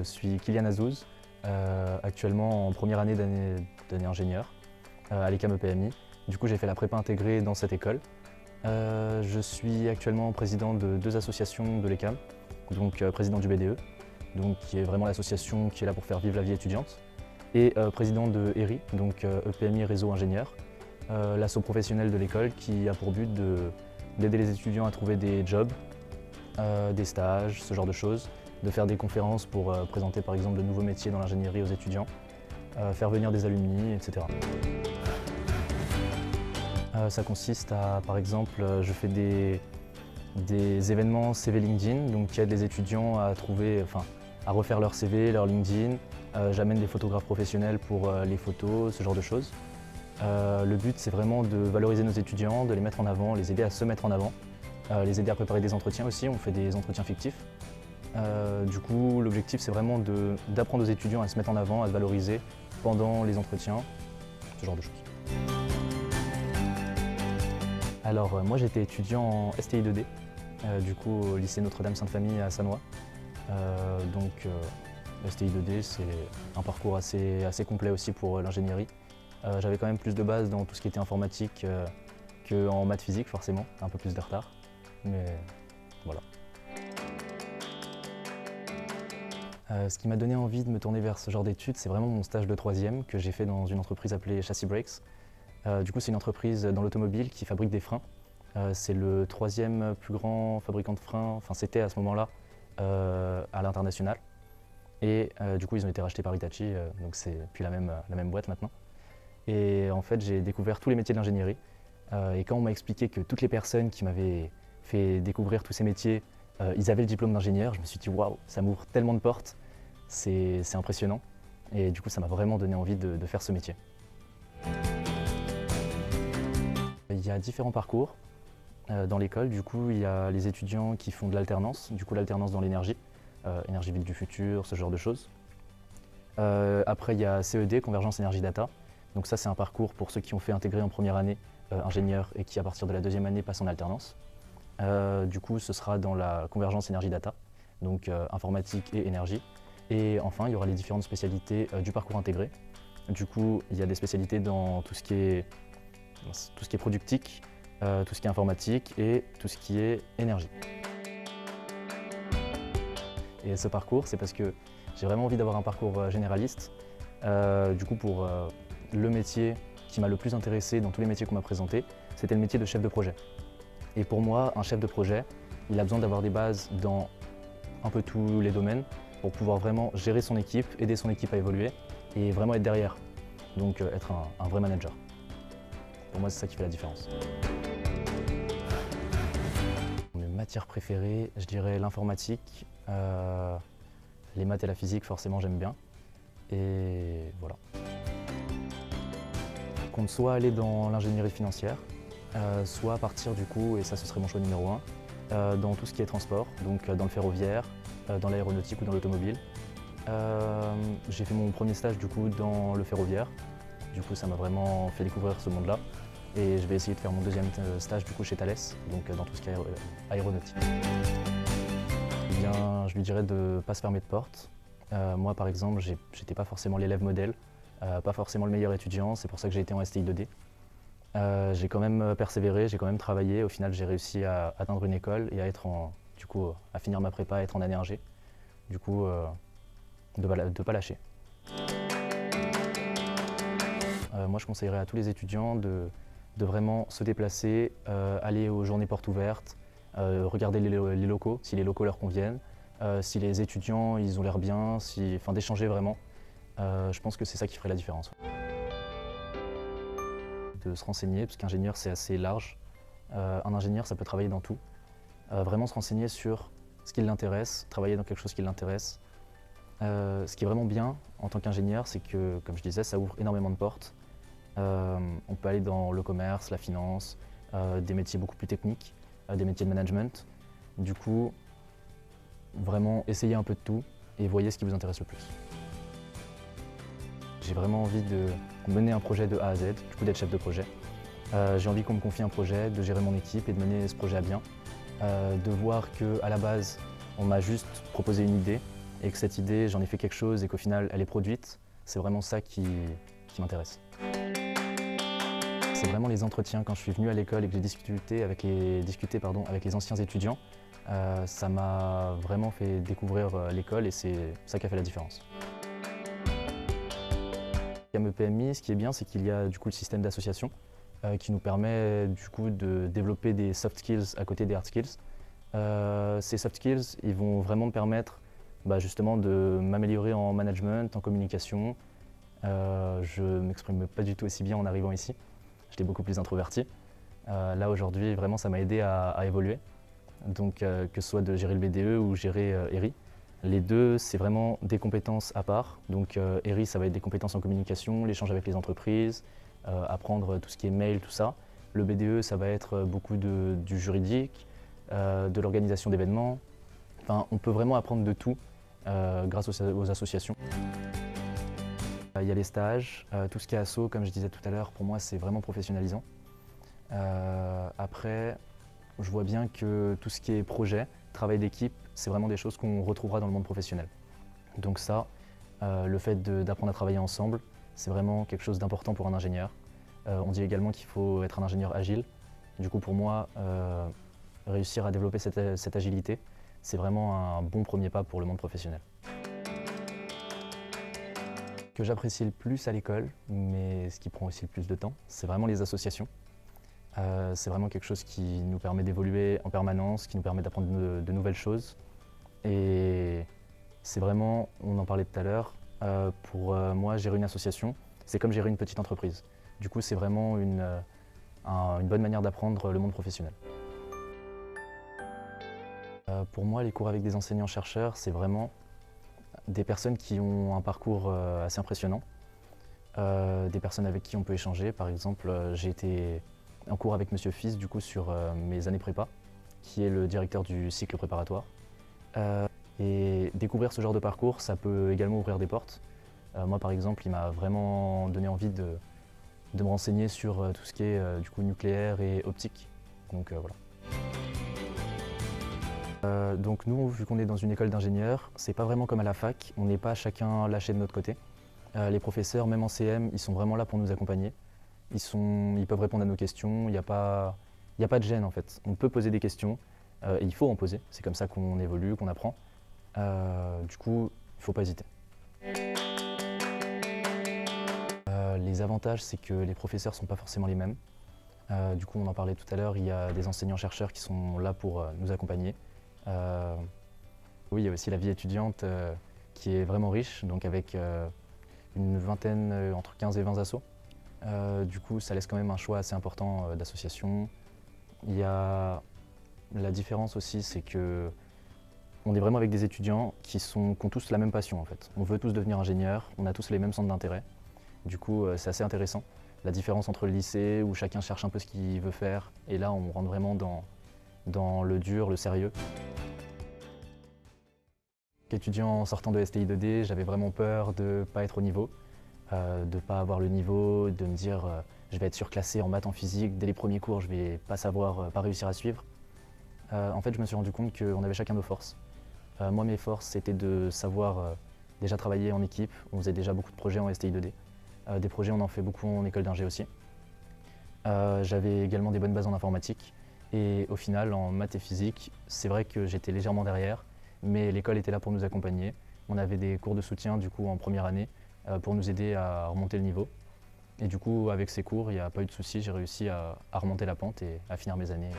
suis Kylian Azouz, actuellement en première année d'année ingénieur à l'ECAM EPMI. Du coup, j'ai fait la prépa intégrée dans cette école. Je suis actuellement président de 2 associations de l'ECAM, donc président du BDE, donc, qui est vraiment l'association qui est là pour faire vivre la vie étudiante, et président de ERI, donc EPMI Réseau Ingénieur, l'asso professionnelle de l'école qui a pour but d'aider les étudiants à trouver des jobs, des stages, ce genre de choses, de faire des conférences pour présenter par exemple de nouveaux métiers dans l'ingénierie aux étudiants, faire venir des alumni, etc. Ça consiste à, par exemple, je fais des événements CV LinkedIn, donc qui aident les étudiants à à refaire leur CV, leur LinkedIn. J'amène des photographes professionnels pour les photos, ce genre de choses. Le but, c'est vraiment de valoriser nos étudiants, de les mettre en avant, les aider à se mettre en avant, les aider à préparer des entretiens aussi. On fait des entretiens fictifs. Du coup, l'objectif, c'est vraiment d'apprendre aux étudiants à se mettre en avant, à se valoriser pendant les entretiens, ce genre de choses. Alors, moi, j'étais étudiant en STI 2D, du coup, au lycée Notre-Dame-Sainte-Famille à Sannois. STI 2D, c'est un parcours assez complet aussi pour l'ingénierie. J'avais quand même plus de base dans tout ce qui était informatique qu'en maths physique, forcément, un peu plus de retard, mais voilà. Ce qui m'a donné envie de me tourner vers ce genre d'études, c'est vraiment mon stage de 3e que j'ai fait dans une entreprise appelée Chassis Brakes. Du coup, c'est une entreprise dans l'automobile qui fabrique des freins. C'est le 3e plus grand fabricant de freins, enfin c'était à ce moment-là, à l'international. Et du coup, ils ont été rachetés par Hitachi, donc c'est plus la même boîte maintenant. Et en fait, j'ai découvert tous les métiers de l'ingénierie. Et quand on m'a expliqué que toutes les personnes qui m'avaient fait découvrir tous ces métiers, ils avaient le diplôme d'ingénieur, je me suis dit waouh, ça m'ouvre tellement de portes, c'est impressionnant. Et du coup, ça m'a vraiment donné envie de faire ce métier. Il y a différents parcours dans l'école. Du coup, il y a les étudiants qui font de l'alternance, du coup l'alternance dans l'énergie, énergie ville du futur, ce genre de choses. Après, il y a CED, Convergence Énergie Data. Donc ça, c'est un parcours pour ceux qui ont fait intégrer en première année ingénieur et qui, à partir de la 2e année, passent en alternance. Du coup, ce sera dans la Convergence Énergie Data, donc informatique et énergie. Et enfin, il y aura les différentes spécialités du parcours intégré. Du coup, il y a des spécialités dans tout ce qui est productique, tout ce qui est informatique et tout ce qui est énergie. Et ce parcours, c'est parce que j'ai vraiment envie d'avoir un parcours généraliste. Du coup, pour le métier qui m'a le plus intéressé dans tous les métiers qu'on m'a présentés, c'était le métier de chef de projet. Et pour moi, un chef de projet, il a besoin d'avoir des bases dans un peu tous les domaines pour pouvoir vraiment gérer son équipe, aider son équipe à évoluer et vraiment être derrière. Donc être un vrai manager. Pour moi, c'est ça qui fait la différence. Mes matières préférées, je dirais l'informatique, les maths et la physique, forcément, j'aime bien. Et voilà. Je compte soit aller dans l'ingénierie financière, soit partir du coup, et ça ce serait mon choix numéro 1, dans tout ce qui est transport, donc dans le ferroviaire, dans l'aéronautique ou dans l'automobile. J'ai fait mon premier stage du coup dans le ferroviaire. Du coup, ça m'a vraiment fait découvrir ce monde-là. Et je vais essayer de faire mon 2e stage du coup chez Thales, donc dans tout ce qui est aéronautique. Eh bien, je lui dirais de ne pas se fermer de porte. Moi, par exemple, j'étais pas forcément l'élève modèle, pas forcément le meilleur étudiant, c'est pour ça que j'ai été en STI 2D. J'ai quand même persévéré, j'ai quand même travaillé. Au final, j'ai réussi à atteindre une école et à finir ma prépa, à être en année ingé. Du coup, de pas lâcher. Moi, je conseillerais à tous les étudiants de vraiment se déplacer, aller aux journées portes ouvertes, regarder les locaux, si les locaux leur conviennent, si les étudiants ils ont l'air bien, d'échanger vraiment. Je pense que c'est ça qui ferait la différence. De se renseigner, parce qu'ingénieur c'est assez large. Un ingénieur ça peut travailler dans tout. Vraiment se renseigner sur ce qui l'intéresse, travailler dans quelque chose qui l'intéresse. Ce qui est vraiment bien en tant qu'ingénieur, c'est que, comme je disais, ça ouvre énormément de portes. On peut aller dans le commerce, la finance, des métiers beaucoup plus techniques, des métiers de management. Du coup, vraiment essayez un peu de tout et voyez ce qui vous intéresse le plus. J'ai vraiment envie de mener un projet de A à Z, du coup d'être chef de projet. J'ai envie qu'on me confie un projet, de gérer mon équipe et de mener ce projet à bien. De voir qu'à la base, on m'a juste proposé une idée et que cette idée, j'en ai fait quelque chose et qu'au final, elle est produite, c'est vraiment ça qui m'intéresse. C'est vraiment les entretiens. Quand je suis venu à l'école et que j'ai discuté avec les anciens étudiants, ça m'a vraiment fait découvrir l'école et c'est ça qui a fait la différence. MEPMI, ce qui est bien, c'est qu'il y a du coup le système d'association qui nous permet du coup de développer des soft skills à côté des hard skills. Ces soft skills, ils vont vraiment me permettre justement de m'améliorer en management, en communication. Je ne m'exprime pas du tout aussi bien en arrivant ici. J'étais beaucoup plus introverti. Là aujourd'hui, vraiment, ça m'a aidé à évoluer. Donc que ce soit de gérer le BDE ou gérer ERI. Les deux, c'est vraiment des compétences à part. Donc ERI, ça va être des compétences en communication, l'échange avec les entreprises, apprendre tout ce qui est mail, tout ça. Le BDE, ça va être beaucoup du juridique, de l'organisation d'événements. Enfin, on peut vraiment apprendre de tout grâce aux associations. Il y a les stages, tout ce qui est asso, comme je disais tout à l'heure, pour moi c'est vraiment professionnalisant. Après, je vois bien que tout ce qui est projet, travail d'équipe, c'est vraiment des choses qu'on retrouvera dans le monde professionnel. Donc ça, le fait d'apprendre à travailler ensemble, c'est vraiment quelque chose d'important pour un ingénieur. On dit également qu'il faut être un ingénieur agile. Du coup, pour moi, réussir à développer cette agilité, c'est vraiment un bon premier pas pour le monde professionnel. Ce que j'apprécie le plus à l'école, mais ce qui prend aussi le plus de temps, c'est vraiment les associations. C'est vraiment quelque chose qui nous permet d'évoluer en permanence, qui nous permet d'apprendre de nouvelles choses. Et c'est vraiment, on en parlait tout à l'heure, pour moi, gérer une association, c'est comme gérer une petite entreprise. Du coup, c'est vraiment une bonne manière d'apprendre le monde professionnel. Pour moi, les cours avec des enseignants-chercheurs, c'est vraiment des personnes qui ont un parcours assez impressionnant, des personnes avec qui on peut échanger. Par exemple, j'ai été en cours avec Monsieur Fils du coup, sur mes années prépa, qui est le directeur du cycle préparatoire. Et découvrir ce genre de parcours, ça peut également ouvrir des portes. Moi, par exemple, il m'a vraiment donné envie de me renseigner sur tout ce qui est du coup, nucléaire et optique. Donc voilà. Donc nous, vu qu'on est dans une école d'ingénieurs, c'est pas vraiment comme à la fac, on n'est pas chacun lâché de notre côté. Les professeurs, même en CM, ils sont vraiment là pour nous accompagner. Ils peuvent répondre à nos questions, il n'y a pas de gêne en fait. On peut poser des questions, et il faut en poser, c'est comme ça qu'on évolue, qu'on apprend. Du coup, il ne faut pas hésiter. Les avantages, c'est que les professeurs ne sont pas forcément les mêmes. Du coup, on en parlait tout à l'heure, il y a des enseignants-chercheurs qui sont là pour nous accompagner. Oui, il y a aussi la vie étudiante qui est vraiment riche, donc avec une vingtaine, entre 15 et 20 assos. Du coup, ça laisse quand même un choix assez important d'associations. Il y a la différence aussi, c'est que on est vraiment avec des étudiants qui ont tous la même passion en fait. On veut tous devenir ingénieurs, on a tous les mêmes centres d'intérêt. Du coup, c'est assez intéressant. La différence entre le lycée où chacun cherche un peu ce qu'il veut faire, et là, on rentre vraiment dans le dur, le sérieux. Étudiant en sortant de STI 2D, j'avais vraiment peur de ne pas être au niveau, de ne pas avoir le niveau, de me dire je vais être surclassé en maths, en physique, dès les premiers cours je vais pas savoir, pas réussir à suivre. En fait je me suis rendu compte qu'on avait chacun nos forces. Moi mes forces c'était de savoir déjà travailler en équipe, on faisait déjà beaucoup de projets en STI 2D. Des projets on en fait beaucoup en école d'ingé aussi. J'avais également des bonnes bases en informatique et au final en maths et physique, c'est vrai que j'étais légèrement derrière, mais l'école était là pour nous accompagner. On avait des cours de soutien du coup en première année pour nous aider à remonter le niveau. Et du coup avec ces cours, il n'y a pas eu de souci, j'ai réussi à remonter la pente et à finir mes années.